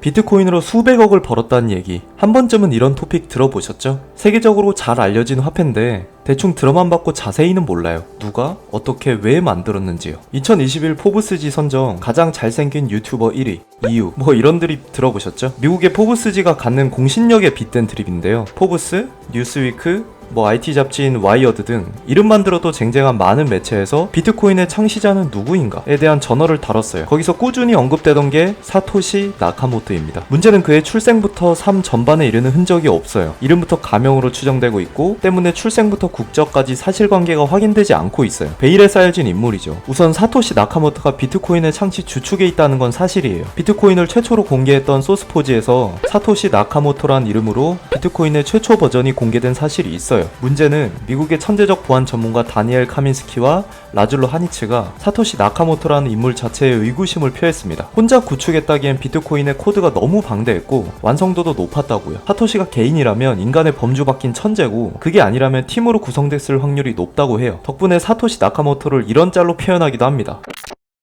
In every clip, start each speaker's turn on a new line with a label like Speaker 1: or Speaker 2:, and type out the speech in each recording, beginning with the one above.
Speaker 1: 비트코인으로 수백억을 벌었다는 얘기, 한 번쯤은 이런 토픽 들어보셨죠? 세계적으로 잘 알려진 화폐인데 대충 들어만 받고 자세히는 몰라요. 누가? 어떻게? 왜 만들었는지요. 2021 포브스지 선정 가장 잘생긴 유튜버 1위, 이유, 뭐 이런 드립 들어보셨죠? 미국의 포브스지가 갖는 공신력에 빗댄 드립인데요. 포브스, 뉴스위크, IT 잡지인 와이어드 등 이름만 들어도 쟁쟁한 많은 매체에서 비트코인의 창시자는 누구인가에 대한 저널을 다뤘어요. 거기서 꾸준히 언급되던 게 사토시 나카모토입니다. 문제는 그의 출생부터 삶 전반에 이르는 흔적이 없어요. 이름부터 가명으로 추정되고 있고 때문에 출생부터 국적까지 사실관계가 확인되지 않고 있어요. 베일에 쌓여진 인물이죠. 우선 사토시 나카모토가 비트코인의 창시 주축에 있다는 건 사실이에요. 비트코인을 최초로 공개했던 소스포지에서 사토시 나카모토란 이름으로 비트코인의 최초 버전이 공개된 사실이 있어요. 문제는 미국의 천재적 보안 전문가 다니엘 카민스키와 라줄로 하니츠가 사토시 나카모토라는 인물 자체에 의구심을 표했습니다. 혼자 구축했다기엔 비트코인의 코드가 너무 방대했고 완성도도 높았다고요. 사토시가 개인이라면 인간의 범주 바뀐 천재고 그게 아니라면 팀으로 구성됐을 확률이 높다고 해요. 덕분에 사토시 나카모토를 이런 짤로 표현하기도 합니다.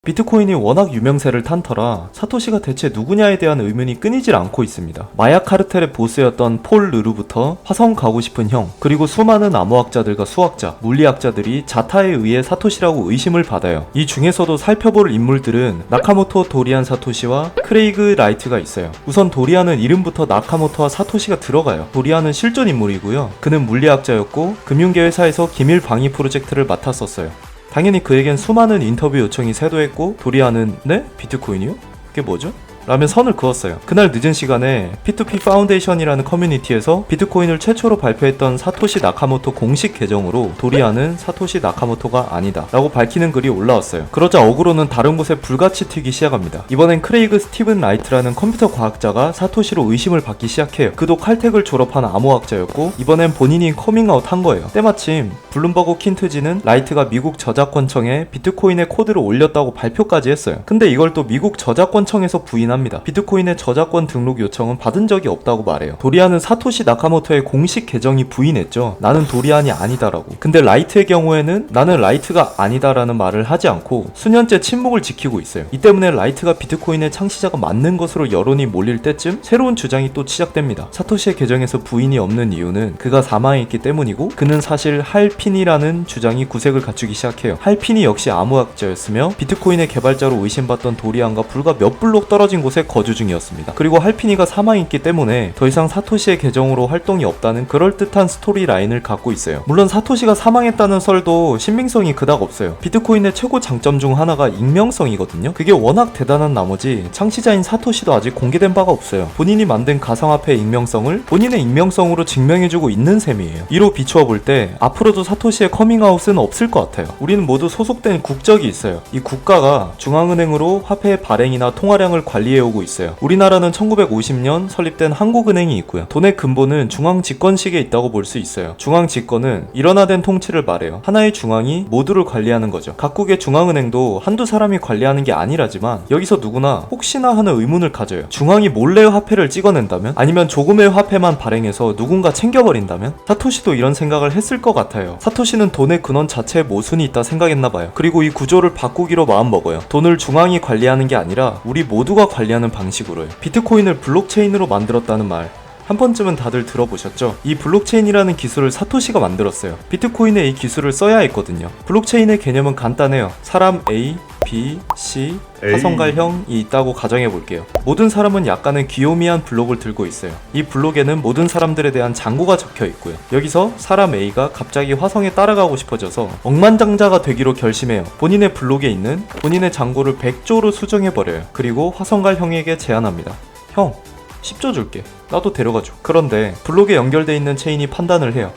Speaker 1: 비트코인이 워낙 유명세를 탄 터라 사토시가 대체 누구냐에 대한 의문이 끊이질 않고 있습니다. 마약 카르텔의 보스였던 폴 르루부터 화성 가고 싶은 형, 그리고 수많은 암호학자들과 수학자, 물리학자들이 자타에 의해 사토시라고 의심을 받아요. 이 중에서도 살펴볼 인물들은 나카모토 도리안 사토시와 크레이그 라이트가 있어요. 우선 도리안은 이름부터 나카모토와 사토시가 들어가요. 도리안은 실존 인물이고요. 그는 물리학자였고 금융계 회사에서 기밀 방위 프로젝트를 맡았었어요. 당연히 그에겐 수많은 인터뷰 요청이 쇄도했고 도리안은 네? 비트코인이요? 그게 뭐죠? 라며 선을 그었어요. 그날 늦은 시간에 P2P 파운데이션이라는 커뮤니티에서 비트코인을 최초로 발표했던 사토시 나카모토 공식 계정으로 도리안은 사토시 나카모토가 아니다 라고 밝히는 글이 올라왔어요. 그러자 어그로는 다른 곳에 불같이 튀기 시작합니다. 이번엔 크레이그 스티븐 라이트라는 컴퓨터 과학자가 사토시로 의심을 받기 시작해요. 그도 칼텍을 졸업한 암호학자였고 이번엔 본인이 커밍아웃 한 거예요. 때마침 블룸버그 킨트지는 라이트가 미국 저작권청에 비트코인의 코드를 올렸다고 발표까지 했어요. 근데 이걸 또 미국 저작권청에서 부인합니다. 비트코인의 저작권 등록 요청은 받은 적이 없다고 말해요. 도리안은 사토시 나카모토의 공식 계정이 부인했죠. 나는 도리안이 아니다라고. 근데 라이트의 경우에는 나는 라이트가 아니다라는 말을 하지 않고 수년째 침묵을 지키고 있어요. 이 때문에 라이트가 비트코인의 창시자가 맞는 것으로 여론이 몰릴 때쯤 새로운 주장이 또 시작됩니다. 사토시의 계정에서 부인이 없는 이유는 그가 사망했기 때문이고 그는 사실 할핀이라는 주장이 구색을 갖추기 시작해요. 할핀이 역시 암호학자였으며 비트코인의 개발자로 의심받던 도리안과 불과 몇 블록 떨어진 곳에 거주 중이었습니다. 그리고 할피니가 사망했기 때문에 더 이상 사토시의 계정으로 활동이 없다는 그럴듯한 스토리 라인을 갖고 있어요. 물론 사토시가 사망했다는 설도 신빙성이 그닥 없어요. 비트코인의 최고 장점 중 하나가 익명성이거든요. 그게 워낙 대단한 나머지 창시자인 사토시도 아직 공개된 바가 없어요. 본인이 만든 가상화폐의 익명성을 본인의 익명성으로 증명해주고 있는 셈이에요. 이로 비추어 볼 때 앞으로도 사토시의 커밍아웃은 없을 것 같아요. 우리는 모두 소속된 국적이 있어요. 이 국가가 중앙은행으로 화폐의 발행이나 통화량을 관리해오고 있어요. 우리나라는 1950년 설립된 한국은행이 있고요. 돈의 근본은 중앙집권식에 있다고 볼 수 있어요. 중앙집권은 일원화된 통치를 말해요. 하나의 중앙이 모두를 관리하는 거죠. 각국의 중앙은행도 한두 사람이 관리하는 게 아니라지만 여기서 누구나 혹시나 하는 의문을 가져요. 중앙이 몰래 화폐를 찍어낸다면? 아니면 조금의 화폐만 발행해서 누군가 챙겨버린다면? 사토시도 이런 생각을 했을 것 같아요. 사토시는 돈의 근원 자체에 모순이 있다 생각했나봐요. 그리고 이 구조를 바꾸기로 마음먹어요. 돈을 중앙이 관리하는 게 아니라 우리 모두가 관리하는 방식으로요. 비트코인을 블록체인으로 만들었다는 말 한 번쯤은 다들 들어보셨죠? 이 블록체인이라는 기술을 사토시가 만들었어요. 비트코인에 이 기술을 써야 했거든요. 블록체인의 개념은 간단해요. 사람 A, B, C, 화성갈형이 있다고 가정해볼게요. 모든 사람은 약간은 귀요미한 블록을 들고 있어요. 이 블록에는 모든 사람들에 대한 장고가 적혀 있고요. 여기서 사람 A가 갑자기 화성에 따라가고 싶어져서 억만장자가 되기로 결심해요. 본인의 블록에 있는 본인의 장고를 100조로 수정해버려요. 그리고 화성갈형에게 제안합니다. 형, 10조 줄게. 나도 데려가줘. 그런데 블록에 연결돼 있는 체인이 판단을 해요.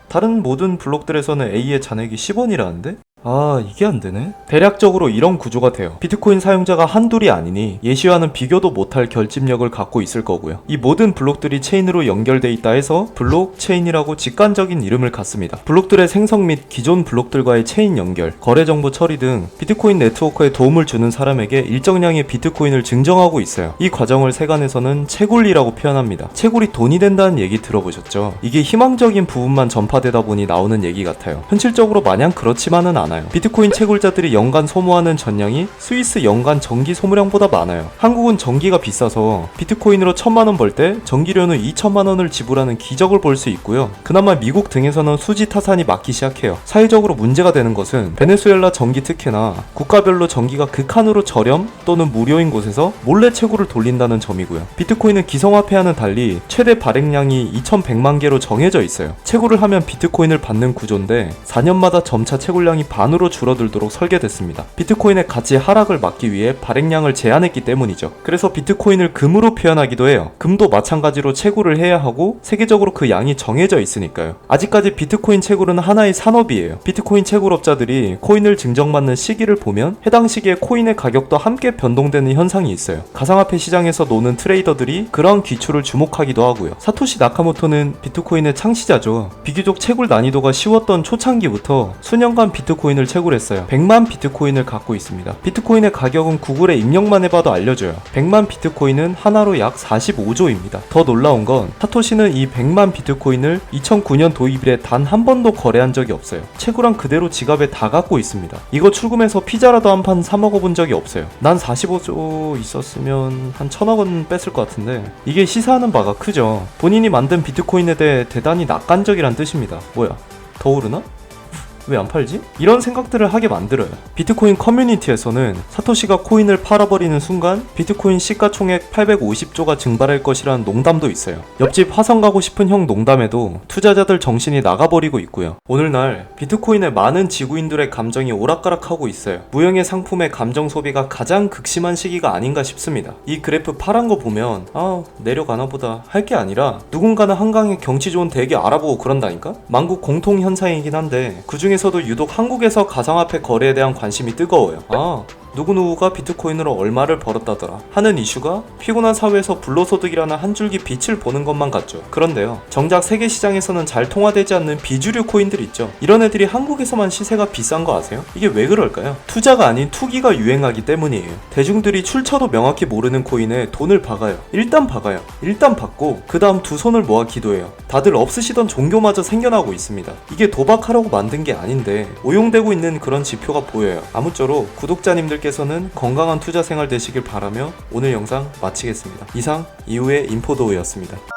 Speaker 1: 다른 모든 블록들에서는 A의 잔액이 10원이라는데? 이게 안 되네? 대략적으로 이런 구조가 돼요. 비트코인 사용자가 한둘이 아니니 예시와는 비교도 못할 결집력을 갖고 있을 거고요. 이 모든 블록들이 체인으로 연결돼 있다 해서 블록체인이라고 직관적인 이름을 갖습니다. 블록들의 생성 및 기존 블록들과의 체인 연결, 거래 정보 처리 등 비트코인 네트워크에 도움을 주는 사람에게 일정량의 비트코인을 증정하고 있어요. 이 과정을 세간에서는 채굴리라고 표현합니다. 채굴이 돈이 된다는 얘기 들어보셨죠? 이게 희망적인 부분만 전파되다 보니 나오는 얘기 같아요. 현실적으로 마냥 그렇지만은 않아요. 않아요. 비트코인 채굴자들이 연간 소모하는 전량이 스위스 연간 전기 소모량보다 많아요. 한국은 전기가 비싸서 비트코인으로 1000만원 벌 때 전기료는 2000만원을 지불하는 기적을 볼 수 있고요. 그나마 미국 등에서는 수지 타산이 막기 시작해요. 사회적으로 문제가 되는 것은 베네수엘라 전기 특혜나 국가별로 전기가 극한으로 저렴 또는 무료인 곳에서 몰래 채굴을 돌린다는 점이고요. 비트코인은 기성화폐와는 달리 최대 발행량이 2100만 개로 정해져 있어요. 채굴을 하면 비트코인을 받는 구조인데 4년마다 점차 채굴량이 반으로 줄어들도록 설계됐습니다. 비트코인의 가치 하락을 막기 위해 발행량을 제한했기 때문이죠. 그래서 비트코인을 금으로 표현하기도 해요. 금도 마찬가지로 채굴을 해야 하고 세계적으로 그 양이 정해져 있으니까요. 아직까지 비트코인 채굴은 하나의 산업이에요. 비트코인 채굴업자들이 코인을 증정받는 시기를 보면 해당 시기에 코인의 가격도 함께 변동되는 현상이 있어요. 가상화폐 시장에서 노는 트레이더들이 그러한 기초를 주목하기도 하고요. 사토시 나카모토는 비트코인의 창시자죠. 비교적 채굴 난이도가 쉬웠던 초창기부터 수년간 비트코인을 채굴했어요. 100만 비트코인을 갖고 있습니다. 비트코인의 가격은 구글에 입력만 해봐도 알려줘요. 100만 비트코인은 하나로 약 45조입니다. 더 놀라운 건 사토시는 이 100만 비트코인을 2009년 도입 이래 단 한 번도 거래한 적이 없어요. 채굴한 그대로 지갑에 다 갖고 있습니다. 이거 출금해서 피자라도 한 판 사 먹어본 적이 없어요. 난 45조 있었으면 한 1000억 원 뺐을 것 같은데 이게 시사하는 바가 크죠. 본인이 만든 비트코인에 대해 대단히 낙관적이란 뜻입니다. 뭐야? 더 오르나? 왜 안 팔지? 이런 생각들을 하게 만들어요. 비트코인 커뮤니티에서는 사토시가 코인을 팔아버리는 순간 비트코인 시가총액 850조가 증발할 것이라는 농담도 있어요. 옆집 화성 가고 싶은 형 농담에도 투자자들 정신이 나가버리고 있고요. 오늘날 비트코인에 많은 지구인들의 감정이 오락가락하고 있어요. 무형의 상품의 감정 소비가 가장 극심한 시기가 아닌가 싶습니다. 이 그래프 파란 거 보면 내려가나 보다 할 게 아니라 누군가는 한강에 경치 좋은 대게 알아보고 그런다니까? 만국 공통 현상이긴 한데 그중에 에서도 유독 한국에서 가상화폐 거래에 대한 관심이 뜨거워요. 누구누구가 비트코인으로 얼마를 벌었다더라 하는 이슈가 피곤한 사회에서 불로소득이라는 한 줄기 빛을 보는 것만 같죠. 그런데요, 정작 세계 시장에서는 잘 통화되지 않는 비주류 코인들 있죠. 이런 애들이 한국에서만 시세가 비싼 거 아세요? 이게 왜 그럴까요? 투자가 아닌 투기가 유행하기 때문이에요. 대중들이 출처도 명확히 모르는 코인에 돈을 박아요. 일단 받고 그 다음 두 손을 모아 기도해요. 다들 없으시던 종교마저 생겨나고 있습니다. 이게 도박하려고 만든 게 아닌데 오용되고 있는 그런 지표가 보여요. 아무쪼록 구독자님들께서는 건강한 투자 생활 되시길 바라며 오늘 영상 마치겠습니다. 이상 이후의 인포도우였습니다.